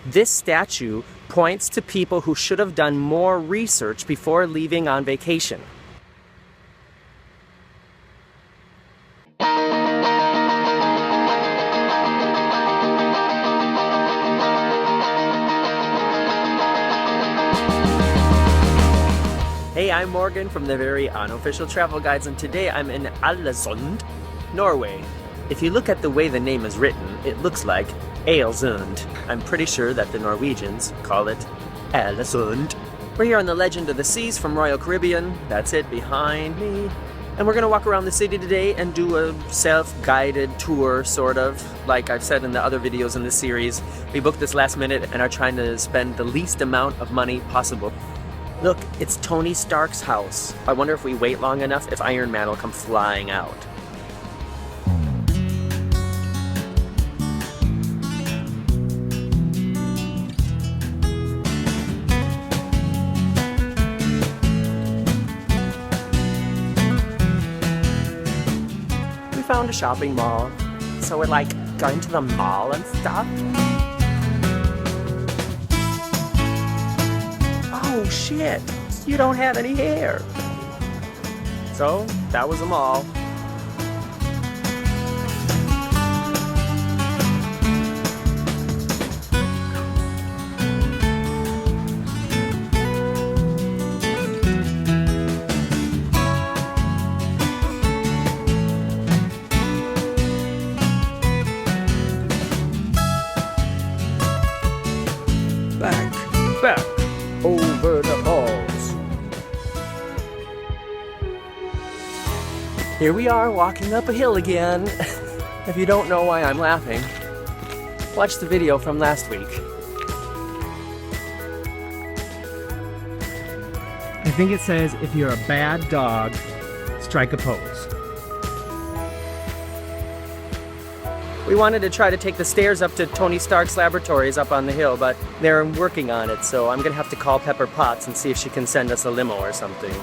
This statue points to people who should have done more research before leaving on vacation. Hey, I'm Morgan from the very unofficial travel guides, and today I'm in Alesund, Norway. If you look at the way the name is written, it looks like Alesund. I'm pretty sure that the Norwegians call it Alesund. We're here on the Legend of the Seas from Royal Caribbean. That's it behind me. And we're gonna walk around the city today and do a self-guided tour, sort of. Like I've said in the other videos in this series, we booked this last minute and are trying to spend the least amount of money possible. Look, it's Tony Stark's house. I wonder if we wait long enough if Iron Man will come flying out. We found a shopping mall, so we're like going to the mall and stuff. Oh shit, you don't have any hair. So, that was the mall. Back. Over the falls. Here we are walking up a hill again. If you don't know why I'm laughing, watch the video from last week. I think it says if you're a bad dog, strike a pose. We wanted to try to take the stairs up to Tony Stark's Laboratories up on the hill, but they're working on it, so I'm gonna have to call Pepper Potts and see if she can send us a limo or something.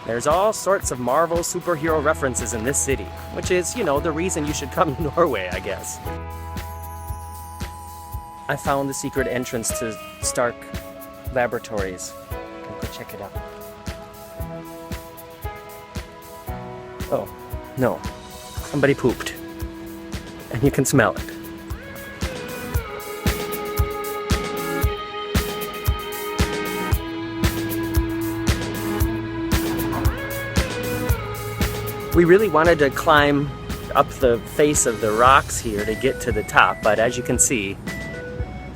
There's all sorts of Marvel superhero references in this city, which is, you know, the reason you should come to Norway, I guess. I found the secret entrance to Stark Laboratories. I'll go check it out. Oh. No, somebody pooped, and you can smell it. We really wanted to climb up the face of the rocks here to get to the top, but as you can see,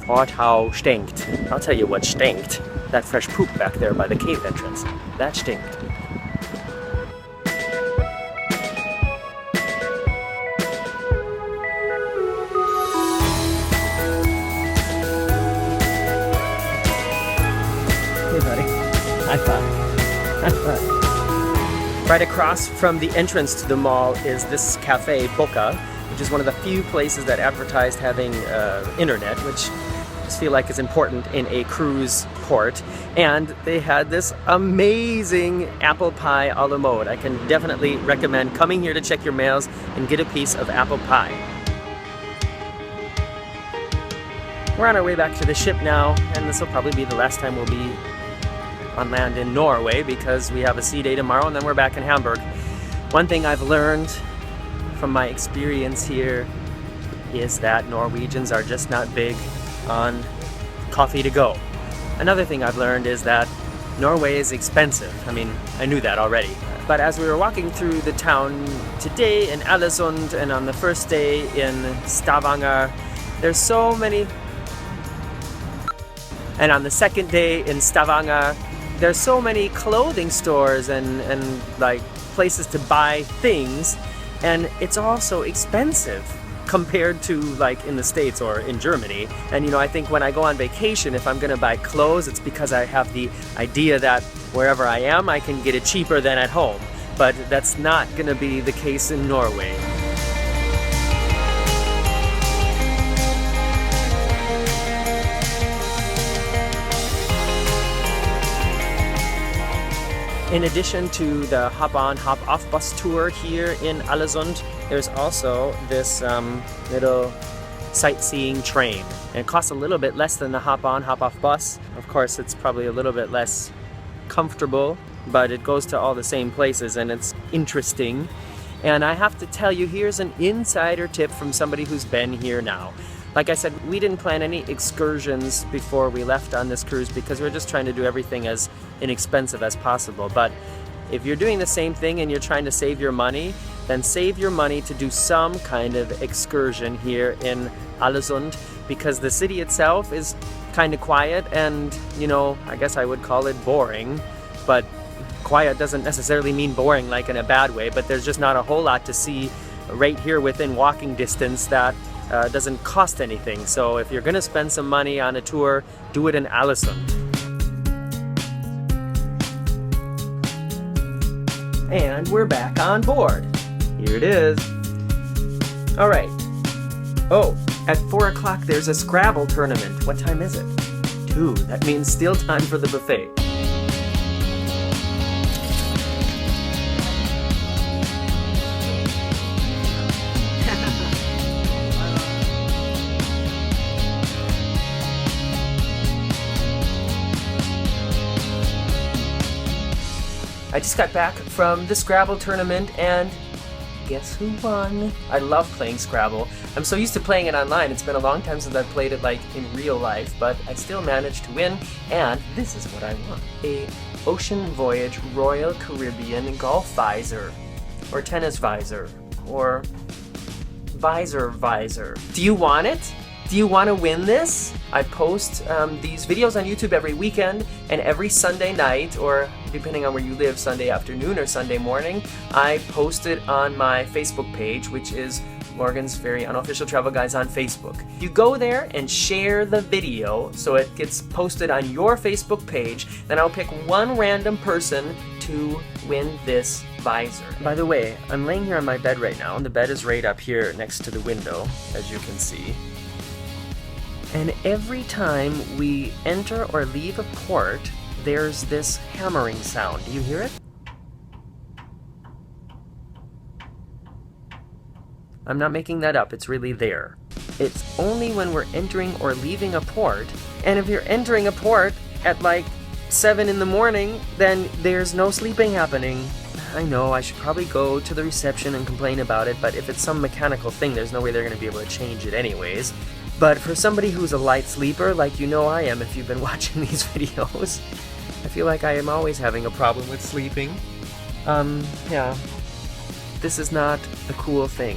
how stinkt. I'll tell you what stinked. That fresh poop back there by the cave entrance. That stinked. Right across from the entrance to the mall is this cafe, Boca, which is one of the few places that advertised having internet, which I just feel like is important in a cruise port. And they had this amazing apple pie a la mode. I can definitely recommend coming here to check your mails and get a piece of apple pie. We're on our way back to the ship now, and this will probably be the last time we'll be on land in Norway because we have a sea day tomorrow and then we're back in Hamburg. One thing I've learned from my experience here is that Norwegians are just not big on coffee to go. Another thing I've learned is that Norway is expensive. I mean, I knew that already. But as we were walking through the town today in Alesund and on the first day in Stavanger, there's so many. And on the second day in Stavanger, there's so many clothing stores and like places to buy things, and it's all so expensive compared to like in the States or in Germany. And you know, I think when I go on vacation, if I'm gonna buy clothes, it's because I have the idea that wherever I am, I can get it cheaper than at home. But that's not gonna be the case in Norway. In addition to the hop-on, hop-off bus tour here in Alesund, there's also this little sightseeing train. And it costs a little bit less than the hop-on, hop-off bus. Of course, it's probably a little bit less comfortable, but it goes to all the same places and it's interesting. And I have to tell you, here's an insider tip from somebody who's been here now. Like I said, we didn't plan any excursions before we left on this cruise because we're just trying to do everything as inexpensive as possible. But if you're doing the same thing and you're trying to save your money, then save your money to do some kind of excursion here in Alesund, because the city itself is kind of quiet and, you know, I guess I would call it boring. But quiet doesn't necessarily mean boring like in a bad way, but there's just not a whole lot to see right here within walking distance that doesn't cost anything. So if you're gonna spend some money on a tour, do it in Alesund. And we're back on board. Here it is. All right. Oh, at 4 o'clock there's a Scrabble tournament. What time is it? 2. That means still time for the buffet. I just got back from the Scrabble tournament and guess who won? I love playing Scrabble. I'm so used to playing it online, it's been a long time since I've played it like in real life, but I still managed to win, and this is what I won. A Ocean Voyage Royal Caribbean golf visor, or tennis visor, or visor. Do you want it? Do you want to win this? I post these videos on YouTube every weekend, and every Sunday night, or depending on where you live, Sunday afternoon or Sunday morning, I post it on my Facebook page, which is Morgan's Very Unofficial Travel Guides on Facebook. You go there and share the video so it gets posted on your Facebook page, then I'll pick one random person to win this visor. By the way, I'm laying here on my bed right now, and the bed is right up here next to the window, as you can see. And every time we enter or leave a port, there's this hammering sound. Do you hear it? I'm not making that up, it's really there. It's only when we're entering or leaving a port, and if you're entering a port at like 7 in the morning, then there's no sleeping happening. I know, I should probably go to the reception and complain about it, but if it's some mechanical thing, there's no way they're going to be able to change it anyways. But for somebody who's a light sleeper, like you know I am if you've been watching these videos, I feel like I am always having a problem with sleeping. Yeah. This is not a cool thing.